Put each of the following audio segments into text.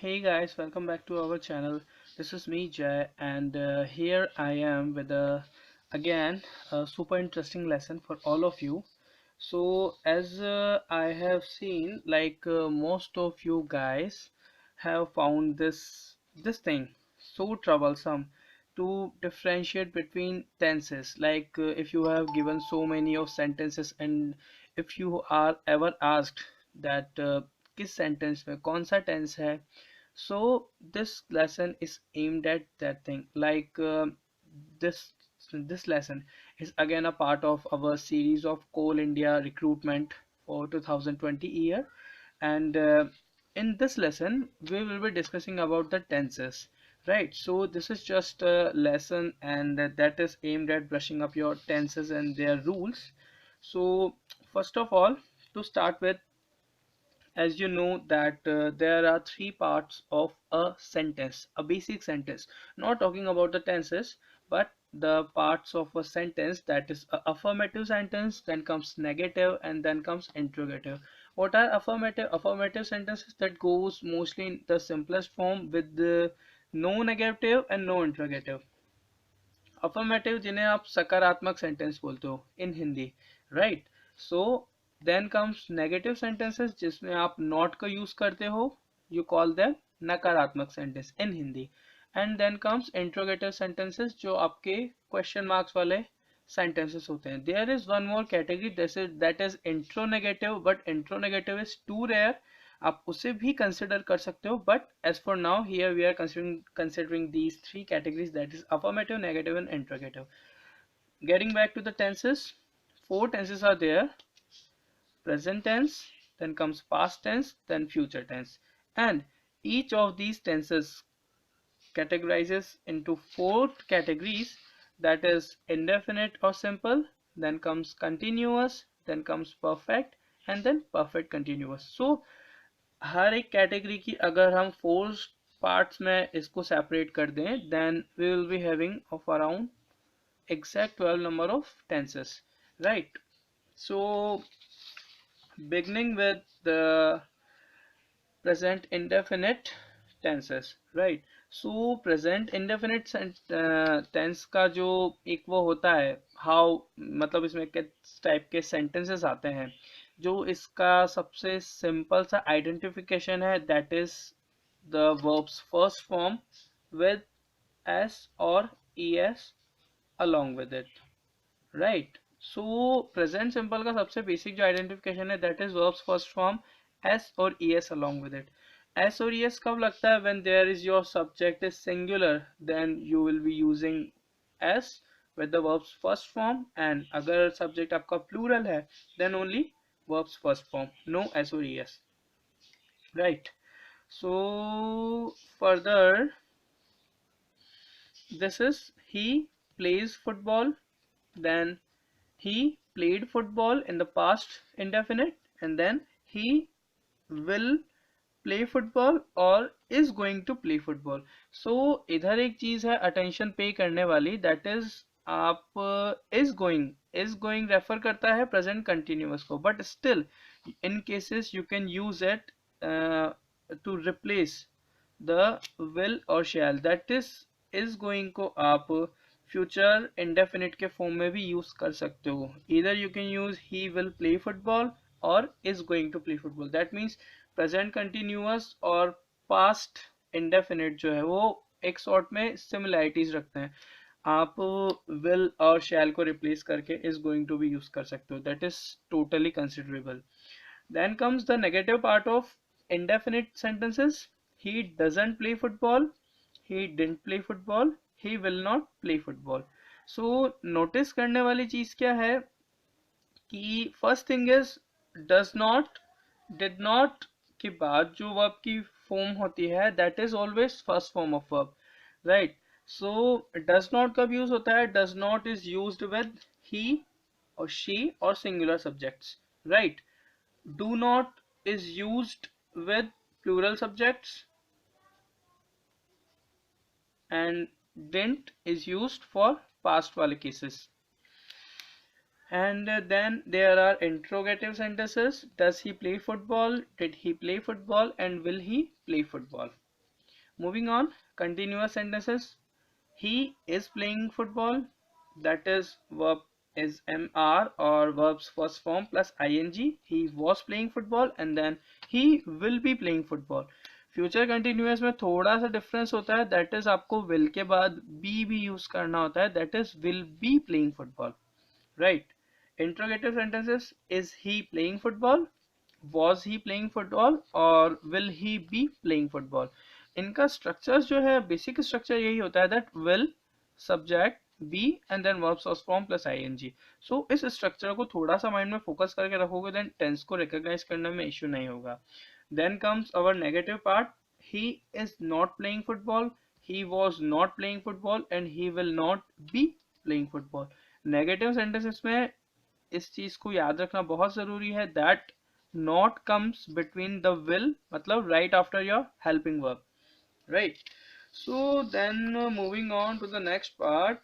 Hey guys, welcome back to our channel. This is me Jay, and here I am with again a super interesting lesson for all of you. So as I have seen, most of you guys have found this thing so troublesome to differentiate between tenses. If you have given so many of sentences, and if you are ever asked that किस sentence में कौन सा tense है, so this lesson is aimed at that thing. This this lesson is again a part of our series of Coal India recruitment for 2020 year, and in this lesson we will be discussing about the tenses. Right, so this is just a lesson, and that is aimed at brushing up your tenses and their rules. So first of all, to start with, as you know that there are three parts of a sentence, a basic sentence, not talking about the tenses, but the parts of a sentence. That is a affirmative sentence, then comes negative, and then comes interrogative. What are affirmative sentences? That goes mostly in the simplest form with the no negative and no interrogative. Affirmative जिन्हें आप सकारात्मक sentence बोलते हो in Hindi, right? So then comes negative sentences जिसमें आप not का use करते हो, यू कॉल देम नकारात्मक sentence in Hindi. And then comes interrogative sentences जो आपके क्वेश्चन मार्क्स वाले sentences होते हैं. There is one more category, that is intronegative, but intronegative is too rare. आप उसे भी consider कर सकते हो, but as for now here we are considering these three categories, that is affirmative, negative and interrogative. Getting back to the tenses, four tenses are there: present tense, then comes past tense, then future tense, and each of these tenses categorizes into four categories, that is indefinite or simple, then comes continuous, then comes perfect, and then perfect continuous. So हर एक category की अगर हम four parts में इसको separate कर दें, then we will be having of around exact 12 number of tenses, right? So beginning with the present indefinite tenses, right? So present indefinite tense का जो एक वो होता है, how, मतलब इसमें किस टाइप के sentences आते हैं. जो इसका सबसे सिंपल सा आइडेंटिफिकेशन है, that is the verb's first form with s or es along with it, right? So present simple का सबसे बेसिक जो आइडेंटिफिकेशन है, that is verbs first form S और E S along with it. S और E S कब लगता है? When there is your subject is singular, then you will be using S with the verbs first form, and अगर subject आपका plural है, then only verbs first form, no s or es, right? So further, this is he plays football, then he played football in the past indefinite, and then he will play football or is going to play football. So इधर एक चीज है attention pay करने वाली, that is आप is going refer करता है present continuous को, but still in cases you can use it to replace the will or shall. That is going को आप फ्यूचर इंडेफिनिट के फॉर्म में भी यूज कर सकते हो. either you can use he will play football or is going to play football. that means present continuous और past indefinite जो है वो एक सॉर्ट में सिमिलैरिटीज रखते हैं. आप विल और शैल को रिप्लेस करके is going to be use कर सकते हो. That is totally considerable. Then comes the negative part of indefinite sentences. He doesn't play football, he didn't play football, he will not play football. So notice करने वाली चीज क्या है कि first thing is does not, did not के बाद जो verb की फॉर्म होती है, that is always first form of verb, right? So does not कब यूज होता है? Does not is used with he और शी और singular subjects, right? Do not is used with plural subjects, and didn't is used for past wale cases. And then there are interrogative sentences. Does he play football? Did he play football? And will he play football? moving on, continuous sentences. He is playing football. That is verb is mr or verb's first form plus ing. He was playing football and then he will be playing football. Future continuous में थोड़ा सा difference होता है, that is आपको will के बाद B भी use करना होता है, that is will be playing football, right. Interrogative sentences, is he playing football, was he playing football और will he be playing football. इनका स्ट्रक्चर्स जो है, बेसिक स्ट्रक्चर यही होता है that will subject be and then verbs or form plus ing. सो इस structure को थोड़ा सा माइंड में फोकस करके रखोगे देन टेंस को रिकॉग्नाइज करने में इश्यू नहीं होगा. Then comes our negative part. he is not playing football, he was not playing football and he will not be playing football. Negative sentences में इस चीज को याद रखना बहुत जरूरी है that not comes between the will, मतलब right after your helping verb, right. So then moving on to the next part,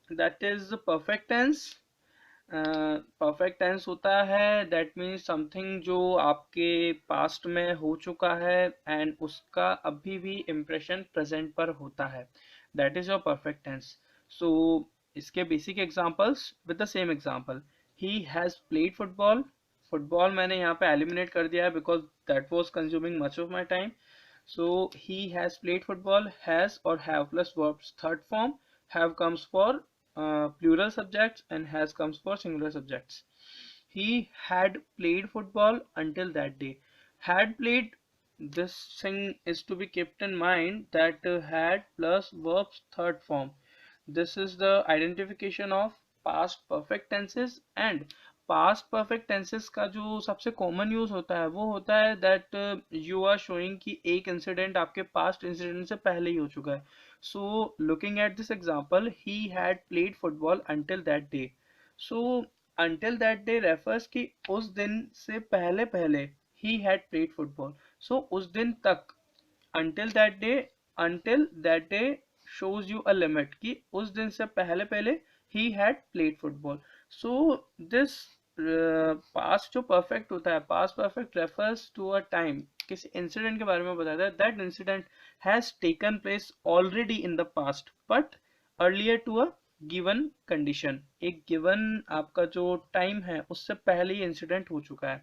that is perfect tense. Perfect tense होता है दैट मीन्स समथिंग जो आपके पास्ट में हो चुका है एंड उसका अभी भी इम्प्रेशन प्रेजेंट पर होता है, that is your perfect tense. So इसके basic examples with the same example. He has played football. Football मैंने यहाँ पे एलिमिनेट कर दिया है because that was consuming much of my time. So he has played football. Has or have plus verbs third form. Have comes for plural subjects and has comes for singular subjects. He had played football until that day. Had played, this thing is to be kept in mind that had plus verbs third form. This is the identification of past perfect tenses. And past perfect tenses का जो सबसे common use होता है वो होता है that you are showing कि एक इंसिडेंट आपके पास्ट इंसिडेंट से पहले ही हो चुका है. So looking at this example, he had played football until that day. So until that day refers कि उस दिन से पहले पहले ही हैड प्लेड फुटबॉल. सो उस दिन तक, until that day, until that day shows you a limit कि उस दिन से पहले पहले he had played football. So this past जो perfect होता है, past perfect refers to a time, किसी इंसिडेंट के बारे में बताता है that incident has taken place already in the past but earlier to a given condition. एक given आपका जो टाइम है उससे पहले ही इंसिडेंट हो चुका है.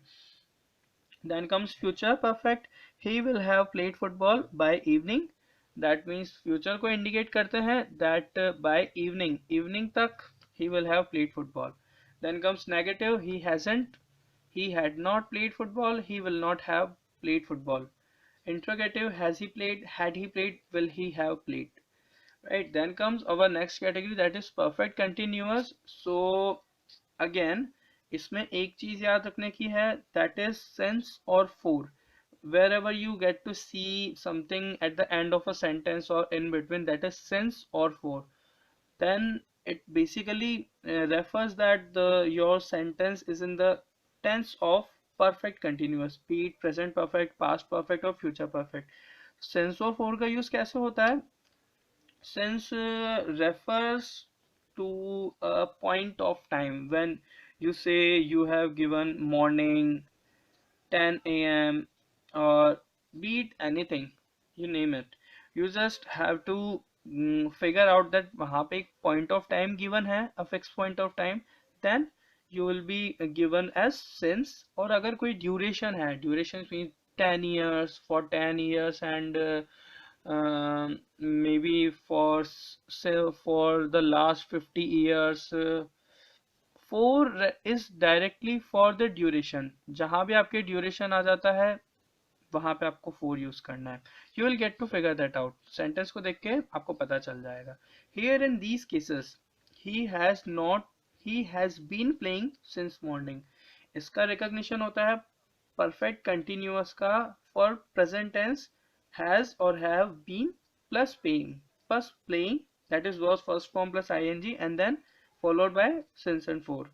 Then comes future perfect. He will have played football by evening. That means future को indicate करते हैं that by evening, evening तक he will have played football. Then comes negative. He hasn't. He had not played football. He will not have played football. Interrogative. Has he played? Had he played? Will he have played? Right. Then comes our next category, that is perfect continuous. So again इसमें एक चीज याद रखने की है that is since or for. Wherever you get to see something at the end of a sentence or in between, that is since or for, then it basically refers that your sentence is in the tense of perfect continuous, be it present perfect, past perfect or future perfect. Since or for का use कैसे होता है? Since refers to a point of time when you say you have given morning 10 a.m. or be it anything, you name it. You just have to figure out that वहाँ पे एक point of time given है, a fixed point of time, then you will be given as since. और अगर कोई duration है, duration means 10 years, for 10 years and maybe for say for the last 50 years. For is directly for the duration. जहां भी आपके duration आ जाता है वहां पे आपको for यूज करना है. You will get to figure that out. Sentence को देख के आपको पता चल जाएगा. Here in these cases, he has not, he has been playing since morning. इसका recognition होता है perfect continuous का for present tense, has or have been plus playing, that is was first form plus ing and then followed by since and for.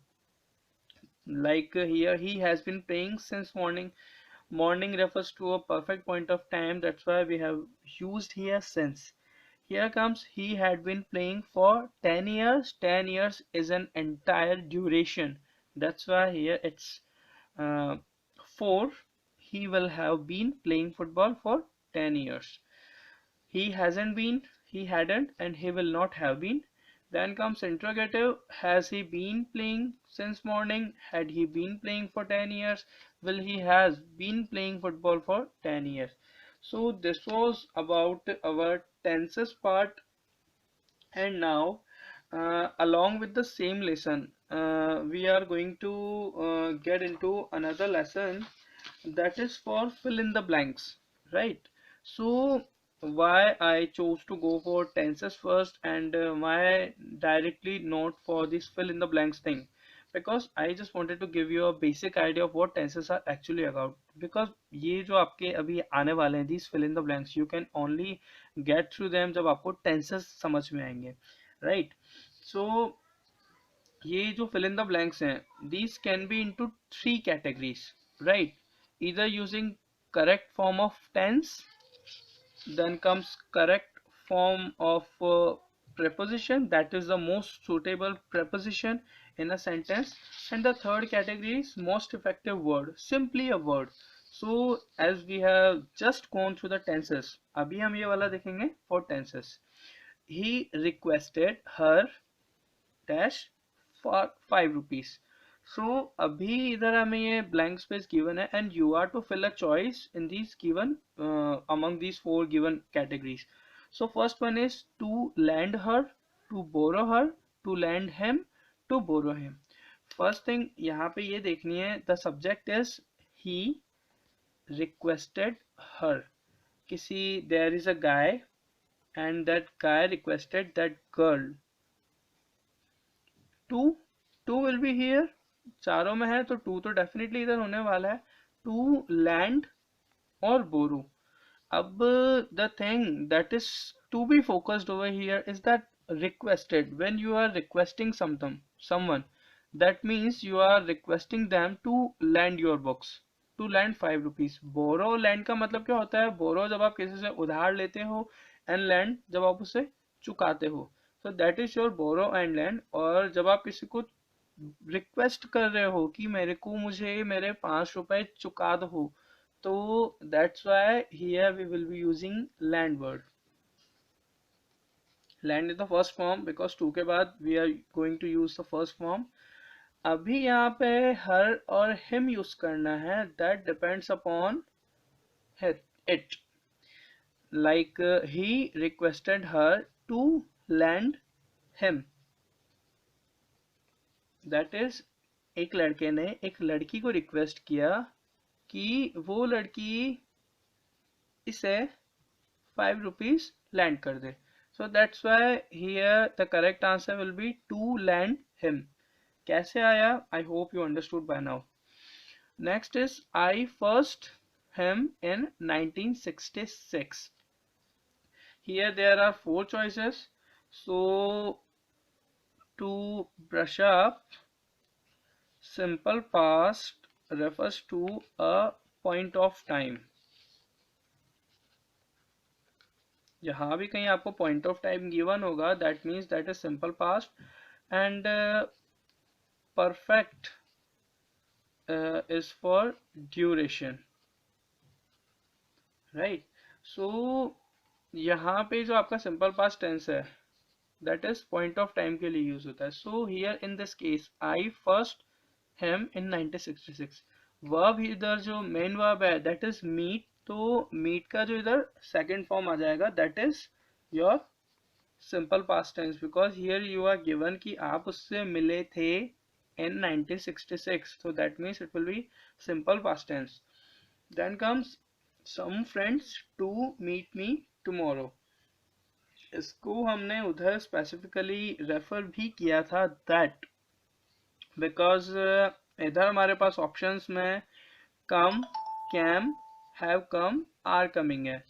Like here he has been playing since morning. Morning refers to a perfect point of time, that's why we have used here since. Here comes he had been playing for 10 years. 10 years is an entire duration, that's why here it's uh, 4. He will have been playing football for 10 years. he hasn't been, he hadn't, and he will not have been. Then comes interrogative. Has he been playing since morning? Had he been playing for 10 years? Will he has been playing football for 10 years? So this was about our tenses part. And now, along with the same lesson, we are going to get into another lesson that is for fill in the blanks, right? So why I chose to go for tenses first, and why directly not for this fill in the blanks thing, because I just wanted to give you a basic idea of what tenses are actually about. Because ये जो आपके अभी आने वाले हैं, these fill in the blanks, you can only get through them जब आपको tenses समझ में आएंगे, right? So ये जो fill in the blanks हैं, these can be into three categories, right? Either using correct form of tense, then comes correct form of preposition, that is the most suitable preposition in a sentence, and the third category is most effective word, simply a word. So as we have just gone through the tenses, अभी हम ये वाला देखेंगे for tenses. He requested her dash for 5 rupees. So अभी इधर हमें ये blank space given है, and you are to fill a choice in these given among these four given categories. So first one is to lend her, to borrow her, to lend him, to borrow him. First thing यहाँ पे ये देखनी है, the subject is he requested her. किसी there is a guy and that guy requested that girl. To, to will be here, चारों में है तो टू तो डेफिनेटली इधर होने वाला है. टू लैंड और बोरो. अब the thing that is to be focused over here is that requested. When you are requesting someone, that means you are requesting them to lend your books, to lend 5 rupees. borrow, lend का मतलब क्या होता है? borrow जब आप किसी से उधार लेते हो, and lend जब आप उसे चुकाते हो. so that is your borrow and lend. और जब आप किसी को रिक्वेस्ट कर रहे हो कि मेरे को मुझे मेरे 5 रुपए चुका दो, so that's why here we will be using land word. Land is the first form because to के बाद we are going to use the first form. अभी यहाँ पे her और him use करना है, that depends upon it. Like he requested her to lend him. That is, एक लड़के ने एक लड़की को रिक्वेस्ट किया कि वो लड़की इसे 5 rupees lend कर दे. So that's why here the correct answer will be to lend him. कैसे आया? I hope you understood by now. Next is I first him in 1966. Here there are four choices. So to brush up, simple past refers to a point of time. जहाँ भी कहीं आपको point of time given होगा, that means that is simple past. And perfect is for duration, right? So यहाँ पे जो आपका simple past tense है, that is point of time के लिए use होता है. So here in this case, I first him in 1966. verb इधर जो main verb है, that is meet. तो meet का जो इधर second form आ जाएगा, that is your simple past tense, because here you are given कि आप उससे मिले थे in 1966. So that means it will be simple past tense. Then comes some friends to meet me tomorrow. इसको हमने उधर specifically refer भी किया था that, because इधर हमारे पास options में come, came, have come, are coming है.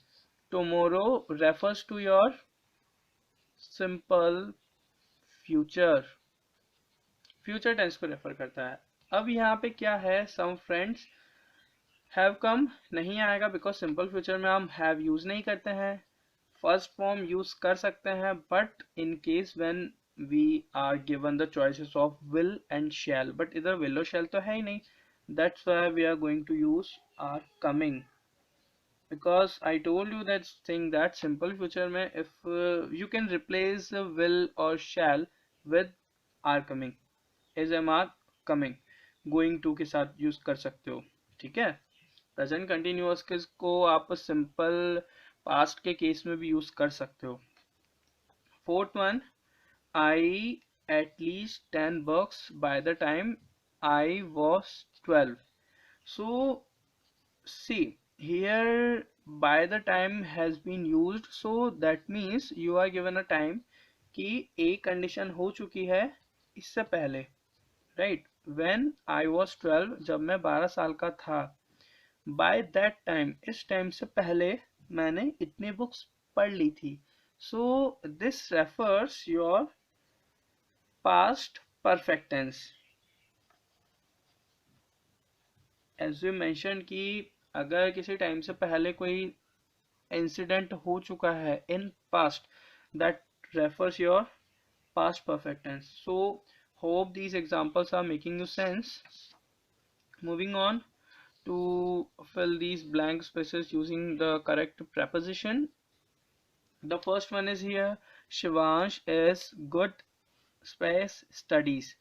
tomorrow refers to your simple future tense को रेफर करता है. अब यहाँ पे क्या है, some friends have come नहीं आएगा because simple future में हम have use नहीं करते हैं. first form use कर सकते हैं, but in case when we are given the choices of will and shall, but इधर will और shall तो है ही नहीं. that's why we are going to use are coming. because I told you that thing that simple future में if you can replace will or shall with are coming, is am are coming, going to के साथ use कर सकते हो. ठीक है. Present continuous को आप सिंपल पास्ट के केस में भी यूज कर सकते हो. Fourth one, I at least 10 books by the time I was 12. So see here by the time has been used, so that means you are given a time कि एक condition हो चुकी है इससे पहले, राइट. When I was 12, जब मैं 12 साल का था, by that time इस टाइम से पहले मैंने इतनी बुक्स पढ़ ली थी. So this refers your past perfect tense. As we mentioned कि अगर किसी टाइम से पहले कोई इंसिडेंट हो चुका है in past, that refers your past perfect tense. So hope these examples are making you sense. Moving on to fill these blank spaces using the correct preposition. The first one is here, Shivansh is good space studies.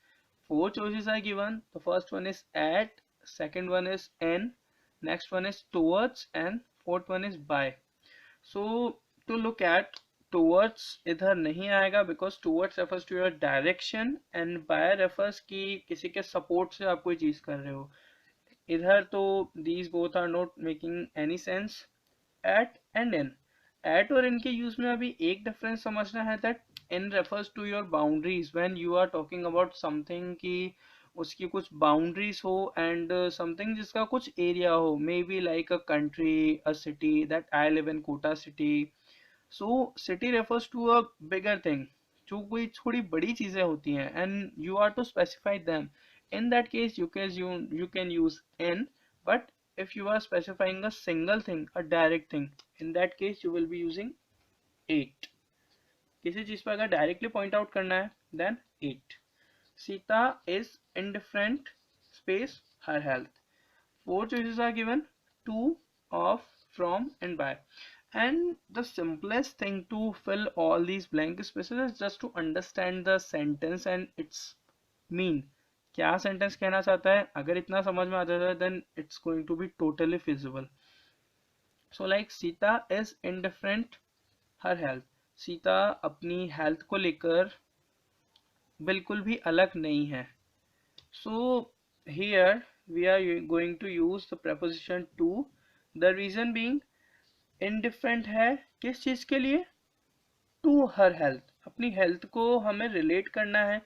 Four choices are given. The first one is at, second one is in, next one is towards, and fourth one is by. So to look at, towards इधर नहीं आएगा because towards refers to your direction and by refers कि किसी के support से आप कोई चीज कर रहे हो. इधर तो these both are not making any sense. At and in, at और in के यूज में अभी एक डिफरेंस समझना है, that in refers to your boundaries when you are talking about something कि उसकी कुछ boundaries हो and something जिसका कुछ area हो, maybe like a country, a city, that I live in Kota city. So city refers to a bigger thing, जो कोई थोड़ी बड़ी चीजें होती हैं and you are to specify them. In that case you can use in, but if you are specifying a single thing, a direct thing, in that case you will be using 8. किसी चीज पर अगर directly point out करना है then 8. Sita is indifferent space her health. Four choices are given: to, of, from, and by. And the simplest thing to fill all these blank spaces is just to understand the sentence and its mean. क्या sentence कहना चाहता है, अगर इतना समझ में आ जाता है then it's going to be totally feasible. So like Sita is indifferent her health. Sita अपनी हेल्थ को लेकर बिल्कुल भी अलग नहीं है. So here we are going to use the preposition to. The reason being indifferent है किस चीज के लिए, to her health, अपनी हेल्थ को हमें रिलेट करना है.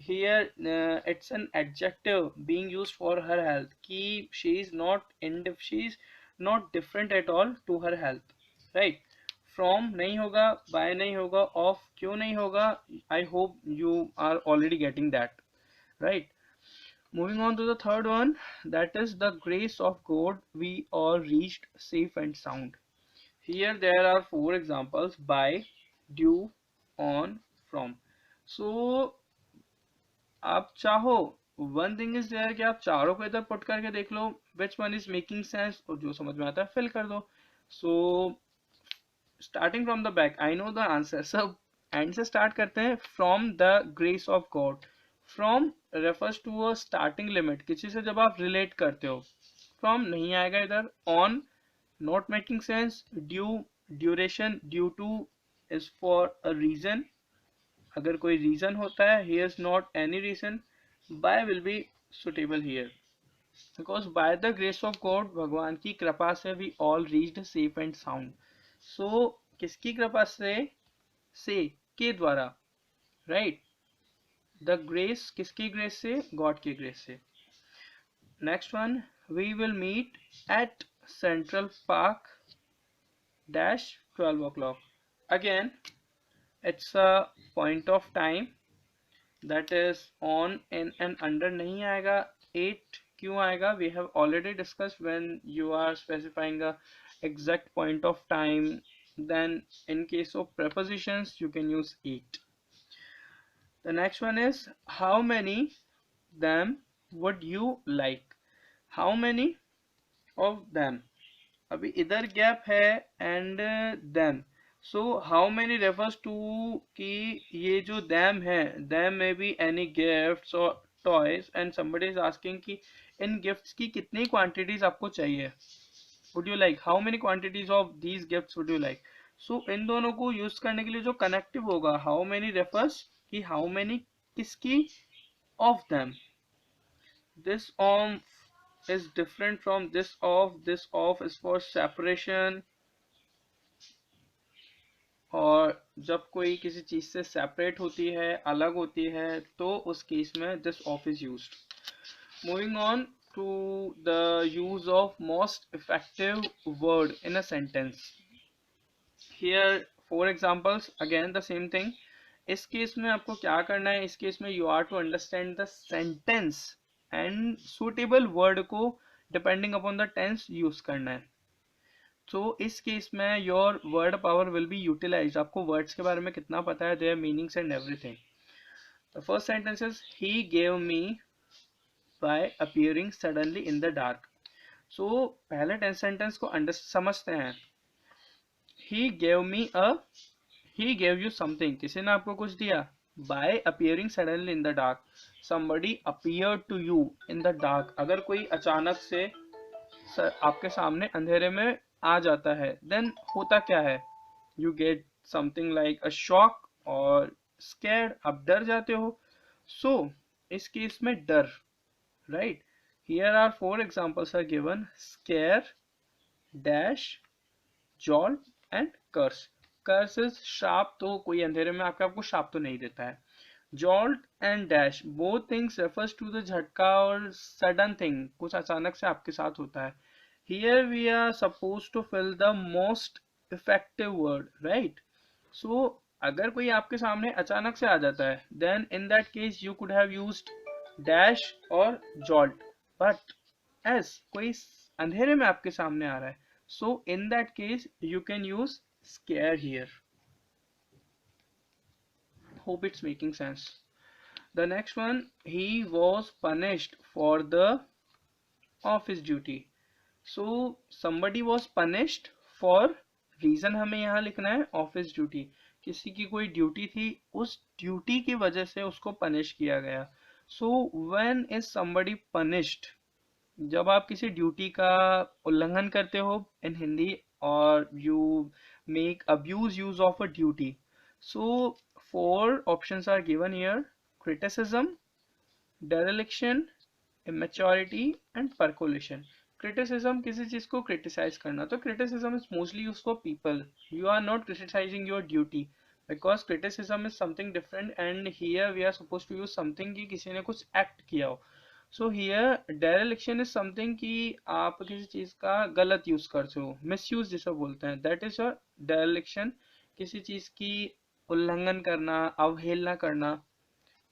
Here it's an adjective being used for her health कि she is not different at all to her health, right. From नहीं होगा, by नहीं होगा, of क्यों नहीं होगा. I hope you are already getting that, right. Moving on to the third one, that is the grace of God we all reached safe and sound. Here there are four examples: by, due, on, from. So आप चाहो, one thing is there कि आप चारों को इधर put करके देख लो which one is making sense, और जो समझ में आता है फिल कर दो. So starting from the back, I know the answer. So end से स्टार्ट करते हैं. From the grace of God. From refers to a starting limit, किसी से जब आप रिलेट करते हो. फ्रॉम नहीं आएगा इधर. On not making sense. Due duration, due to is for a reason, अगर कोई रीजन होता है. Here is not any reason. By will be suitable here because by the grace of God, भगवान की कृपा से we all reached safe and sound. So किसकी कृपा से के द्वारा, राइट. द ग्रेस किसकी ग्रेस से, गॉड की ग्रेस से. Next one, we will meet at central park dash 12 o'clock. Again it's a point of time, that is on, in and under नहीं आएगा. 8 क्यों आएगा, we have already discuss when you are specifying a exact point of time, then in case of prepositions you can use 8. The next one is, how many them would you like. How many of them, अभी इधर gap है and them, so how many refers to कि ये जो them है, them में be any gifts और toys and somebody is asking कि इन गिफ्ट्स की कितनी क्वांटिटीज आपको चाहिए, would you like, how many quantities of these gifts would you like. So इन दोनों को यूज करने के लिए जो कनेक्टिव होगा, हाउ मेनी रेफर्स कि हाउ मेनी किसकी, of them, this of is different from this of is for separation, और जब कोई किसी चीज से सेपरेट होती है, अलग होती है, तो उस केस में this of is used. Moving on to the use of most effective word in a sentence. Here four examples, again the same thing. इस केस में आपको क्या करना है, इस केस में you are to understand the sentence and suitable word को depending upon the tense use करना है. तो इस केस में your word power will be utilise, आपको वर्ड्स के बारे में कितना पता है, their meanings and everything. The first sentence is he gave me by appearing suddenly in the dark. So पहले टेंस सेंटेंस को समझते हैं. He gave me a, he gave you something, किसी ने आपको कुछ दिया. By appearing suddenly in the dark, somebody appeared to you in the dark. अगर कोई अचानक से आपके सामने अंधेरे में आ जाता है, देन होता क्या है, you get something like a shock और स्कैर्ड, आप डर जाते हो. सो इस केस में डर, right. Here are four examples are given, scare, dash, jolt and curse. Curse is sharp, तो कोई अंधेरे में आकर आपको शार्प तो नहीं देता है. Jolt and dash, both things refers to the झटका और सडन थिंग, कुछ अचानक से आपके साथ होता है. Here we are supposed to fill the most effective word, right? So अगर कोई आपके सामने अचानक से आ जाता है, then in that case you could have used dash और jolt. But as कोई अंधेरे में आपके सामने आ रहा है, so in that case you can use scare here. Hope it's making sense. The next one, he was punished for the office duty. So somebody was punished for, reason हमें यहाँ लिखना है ऑफिस ड्यूटी, किसी की कोई duty थी, उस duty की वजह से उसको पनिश किया गया. So when is somebody punished, जब आप किसी ड्यूटी का उल्लंघन करते हो इन हिंदी, और you make abuse use of a duty. So four options are given here, criticism, dereliction, immaturity and percolation. Criticism, किसी चीज को क्रिटिसाइज करना, तो criticism is mostly used for people. You are not criticising your duty, because criticism is something different and here we are suppose to use something कि किसी ने कुछ act किया हो. So here dereliction is something कि आप किसी चीज का गलत यूज करते हो, मिस यूज जिसे बोलते हैं, दैट इज योर डेरेलिक्शन, किसी चीज की उल्लंघन करना, अवहेलना करना.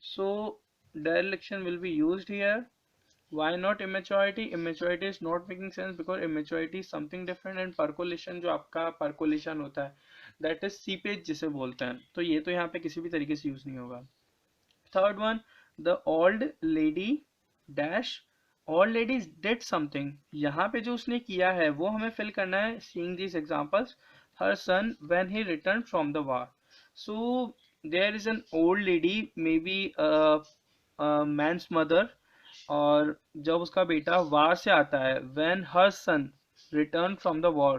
सो dereliction will be used here. Why not immaturity? Immaturity is not making sense because immaturity is something different and percolation, जो आपका percolation होता है, that is seepage जिसे बोलते हैं, तो ये तो यहाँ पे किसी भी तरीके से यूज नहीं होगा. Third one, the old lady dash, old lady did something, यहाँ पे जो उसने किया है वो हमें फिल करना है. seeing these examples, her son when he returned from the war. So there is an old lady, maybe a man's mother, और जब उसका बेटा वार से आता है, when her son returned from the war,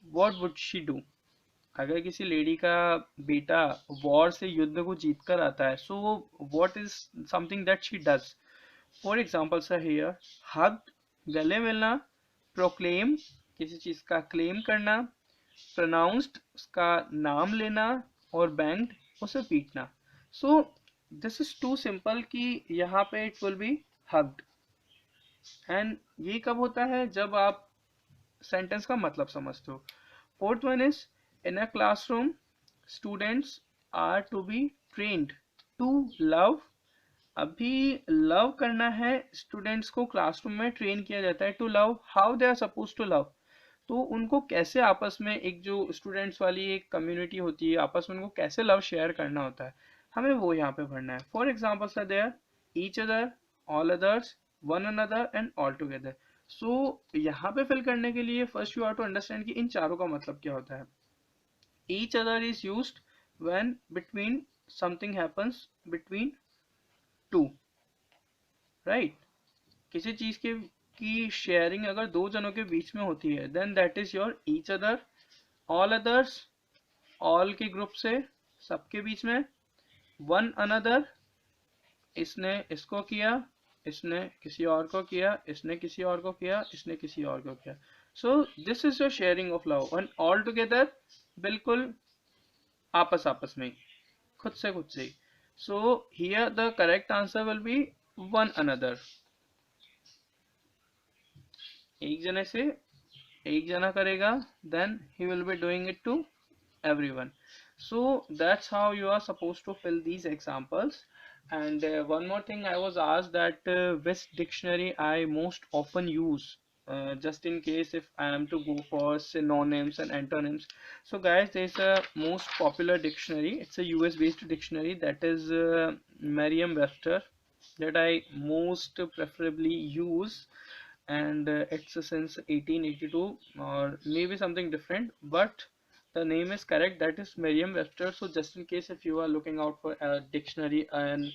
what would she do? अगर किसी lady का बेटा वॉर से युद्ध को जीत कर आता है, so what is something that she does? For examples are here, hug, गले मिलना, proclaim, किसी चीज का क्लेम करना, pronounced, उसका नाम लेना, और banged, उसे पीटना. So this is too simple कि यहाँ पे it will be hugged. And ये कब होता है, जब आप सेंटेंस का मतलब समझते हो. Fourth one is, in a classroom students are to be trained to love. अभी लव करना है, स्टूडेंट्स को क्लासरूम में ट्रेन किया जाता है to love. How they are suppose to love, तो उनको कैसे आपस में, एक जो स्टूडेंट्स वाली एक कम्युनिटी होती है, आपस में उनको कैसे लव शेयर करना होता है, हमें वो यहाँ पे भरना है. Four examples are there, each other, all others, one another and all together. So यहाँ पे फिल करने के लिए first you have to understand कि इन चारों का मतलब क्या होता है. Each other is used when between something happens between two, right? किसी चीज के की शेयरिंग अगर दो जनों के बीच में होती है then that is your each other. All others, all के ग्रुप से, सबके बीच में. वन अनदर, इसने इसको किया, इसने किसी और को किया, इसने किसी और को किया, इसने किसी और को किया. So this is your sharing of love. And all together, बिल्कुल आपस आपस में, खुद से ही. So here the correct answer will be one another. एक जने से एक जना करेगा then he will be doing it to everyone. So that's how you are supposed to fill these examples. And one more thing, I was asked that which dictionary I most often use, just in case if I am to go for synonyms and antonyms. So guys, there's a most popular dictionary. It's a US based dictionary, that is Merriam-Webster, that I most preferably use. And it's since 1882 or maybe something different, but the name is correct, that is Merriam-Webster. So just in case if you are looking out for a dictionary and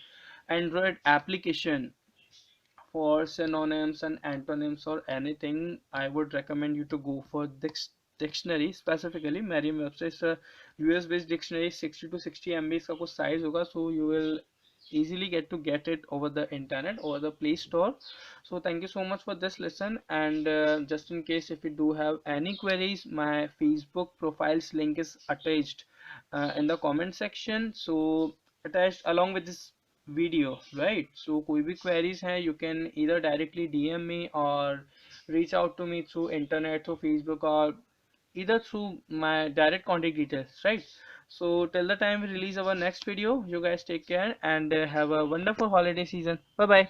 Android application for synonyms and antonyms or anything, I would recommend you to go for this dictionary. Specifically Merriam-Webster is a US based dictionary. 60 to 60 MB का कुछ size होगा, so you will easily get it over the internet, over the Play Store. So thank you so much for this lesson. And just in case if you do have any queries, my Facebook profile's link is attached in the comment section, so attached along with this video, right? So कोई भी queries हैं, you can either directly DM me or reach out to me through internet, through Facebook, or either through my direct contact details, right? So till the time we release our next video, you guys take care and have a wonderful holiday season. Bye bye.